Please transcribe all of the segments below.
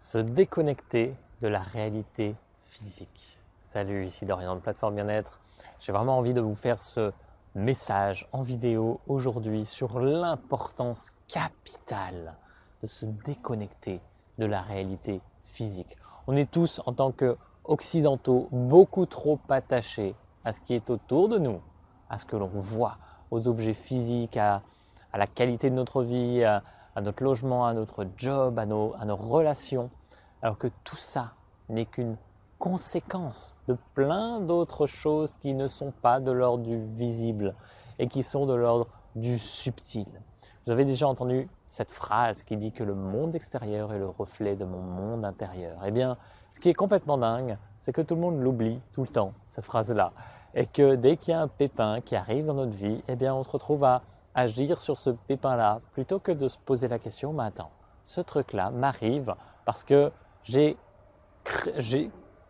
Se déconnecter de la réalité physique. Salut, ici Dorian de Plateforme Bien-être. J'ai vraiment envie de vous faire ce message en vidéo aujourd'hui sur l'importance capitale de se déconnecter de la réalité physique. On est tous, en tant qu'occidentaux, beaucoup trop attachés à ce qui est autour de nous, à ce que l'on voit, aux objets physiques, à la qualité de notre vie, à notre logement, à notre job, à nos relations, alors que tout ça n'est qu'une conséquence de plein d'autres choses qui ne sont pas de l'ordre du visible et qui sont de l'ordre du subtil. Vous avez déjà entendu cette phrase qui dit que le monde extérieur est le reflet de mon monde intérieur. Eh bien, ce qui est complètement dingue, c'est que tout le monde l'oublie tout le temps, cette phrase-là. Et que dès qu'il y a un pépin qui arrive dans notre vie, eh bien, on se retrouve à agir sur ce pépin-là plutôt que de se poser la question, mais attends, ce truc-là m'arrive parce que j'ai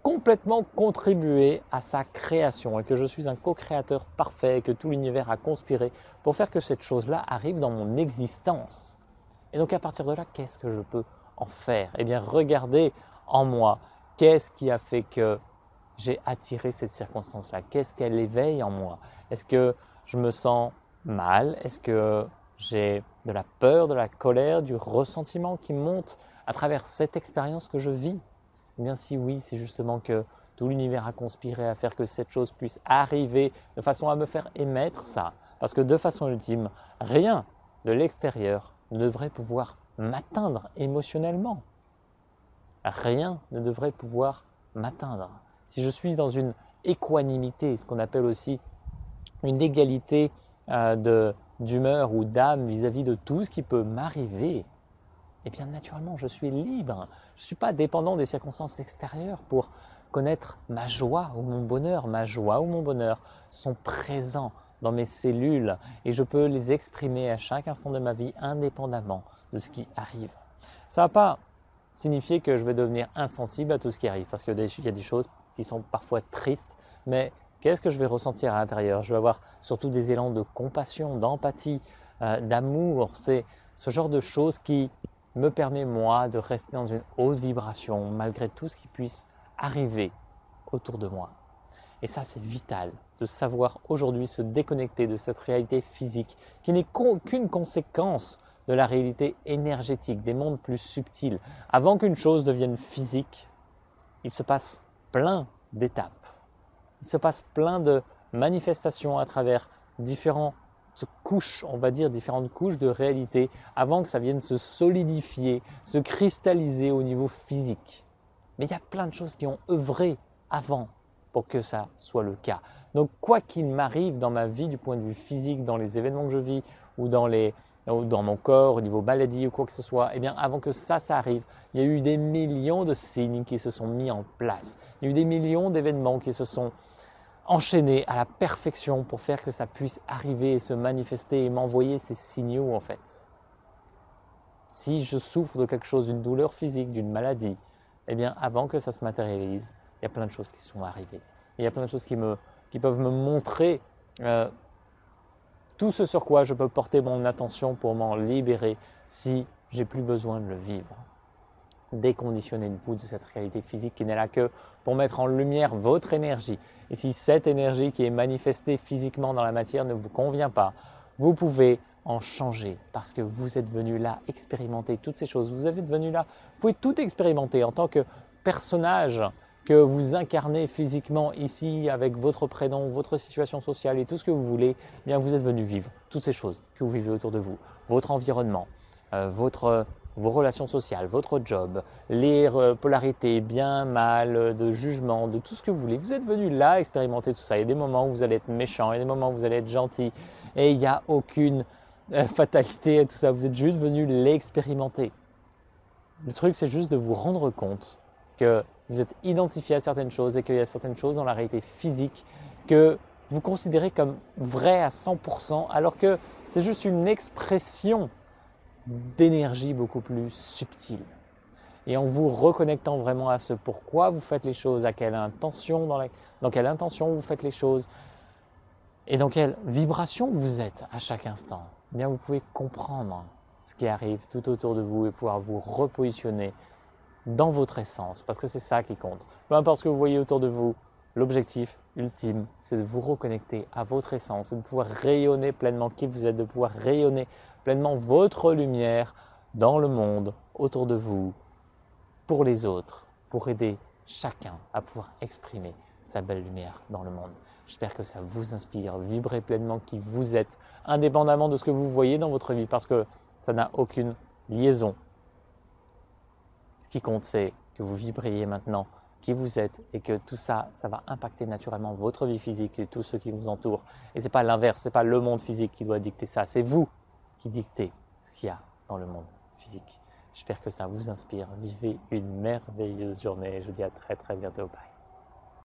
complètement contribué à sa création et que je suis un co-créateur parfait et que tout l'univers a conspiré pour faire que cette chose-là arrive dans mon existence. Et donc à partir de là, qu'est-ce que je peux en faire? Eh bien, regardez en moi, qu'est-ce qui a fait que j'ai attiré cette circonstance-là? Qu'est-ce qu'elle éveille en moi? Est-ce que je me sens mal? Est-ce que j'ai de la peur, de la colère, du ressentiment qui monte à travers cette expérience que je vis? Eh bien si oui, c'est justement que tout l'univers a conspiré à faire que cette chose puisse arriver de façon à me faire émettre ça. Parce que de façon ultime, rien de l'extérieur ne devrait pouvoir m'atteindre émotionnellement. Rien ne devrait pouvoir m'atteindre. Si je suis dans une équanimité, ce qu'on appelle aussi une égalité d'humeur ou d'âme vis-à-vis de tout ce qui peut m'arriver, eh bien naturellement je suis libre. Je ne suis pas dépendant des circonstances extérieures pour connaître ma joie ou mon bonheur. Ma joie ou mon bonheur sont présents dans mes cellules et je peux les exprimer à chaque instant de ma vie indépendamment de ce qui arrive. Ça ne va pas signifier que je vais devenir insensible à tout ce qui arrive parce qu'il y a des choses qui sont parfois tristes, mais qu'est-ce que je vais ressentir à l'intérieur? Je vais avoir surtout des élans de compassion, d'empathie, d'amour. C'est ce genre de choses qui me permet moi de rester dans une haute vibration malgré tout ce qui puisse arriver autour de moi. Et ça, c'est vital de savoir aujourd'hui se déconnecter de cette réalité physique qui n'est qu'une conséquence de la réalité énergétique, des mondes plus subtils. Avant qu'une chose devienne physique, il se passe plein d'étapes. Il se passe plein de manifestations à travers différentes couches, on va dire différentes couches de réalité avant que ça vienne se solidifier, se cristalliser au niveau physique. Mais il y a plein de choses qui ont œuvré avant pour que ça soit le cas. Donc quoi qu'il m'arrive dans ma vie du point de vue physique, dans les événements que je vis ou dans mon corps, au niveau maladie ou quoi que ce soit, eh bien avant que ça arrive, il y a eu des millions de signes qui se sont mis en place. Il y a eu des millions d'événements qui se sont enchaînés à la perfection pour faire que ça puisse arriver et se manifester et m'envoyer ces signaux en fait. Si je souffre de quelque chose, d'une douleur physique, d'une maladie, eh bien avant que ça se matérialise, il y a plein de choses qui sont arrivées. Il y a plein de choses qui peuvent me montrer tout ce sur quoi je peux porter mon attention pour m'en libérer si j'ai plus besoin de le vivre. Déconditionnez-vous de cette réalité physique qui n'est là que pour mettre en lumière votre énergie. Et si cette énergie qui est manifestée physiquement dans la matière ne vous convient pas, vous pouvez en changer parce que vous êtes venu là expérimenter toutes ces choses. Vous êtes venu là, vous pouvez tout expérimenter en tant que personnage que vous incarnez physiquement ici avec votre prénom, votre situation sociale et tout ce que vous voulez. Eh bien vous êtes venu vivre toutes ces choses que vous vivez autour de vous, votre environnement, vos relations sociales, votre job, les polarités, bien, mal, de jugement, de tout ce que vous voulez. Vous êtes venu là expérimenter tout ça. Il y a des moments où vous allez être méchant, il y a des moments où vous allez être gentil et il n'y a aucune fatalité à tout ça. Vous êtes juste venu l'expérimenter. Le truc, c'est juste de vous rendre compte que vous êtes identifié à certaines choses et qu'il y a certaines choses dans la réalité physique que vous considérez comme vraies à 100% alors que c'est juste une expression d'énergie beaucoup plus subtile. Et en vous reconnectant vraiment à ce pourquoi vous faites les choses, à quelle intention, dans quelle intention vous faites les choses et dans quelle vibration vous êtes à chaque instant, eh bien vous pouvez comprendre ce qui arrive tout autour de vous et pouvoir vous repositionner dans votre essence, parce que c'est ça qui compte. Peu importe ce que vous voyez autour de vous, l'objectif ultime, c'est de vous reconnecter à votre essence, et de pouvoir rayonner pleinement qui vous êtes, de pouvoir rayonner pleinement votre lumière dans le monde, autour de vous, pour les autres, pour aider chacun à pouvoir exprimer sa belle lumière dans le monde. J'espère que ça vous inspire, vibrez pleinement qui vous êtes, indépendamment de ce que vous voyez dans votre vie, parce que ça n'a aucune liaison. Ce qui compte, c'est que vous vibriez maintenant qui vous êtes et que tout ça, ça va impacter naturellement votre vie physique et tous ceux qui vous entourent. Et ce n'est pas l'inverse, ce n'est pas le monde physique qui doit dicter ça, c'est vous qui dictez ce qu'il y a dans le monde physique. J'espère que ça vous inspire. Vivez une merveilleuse journée. Je vous dis à très très bientôt. Bye.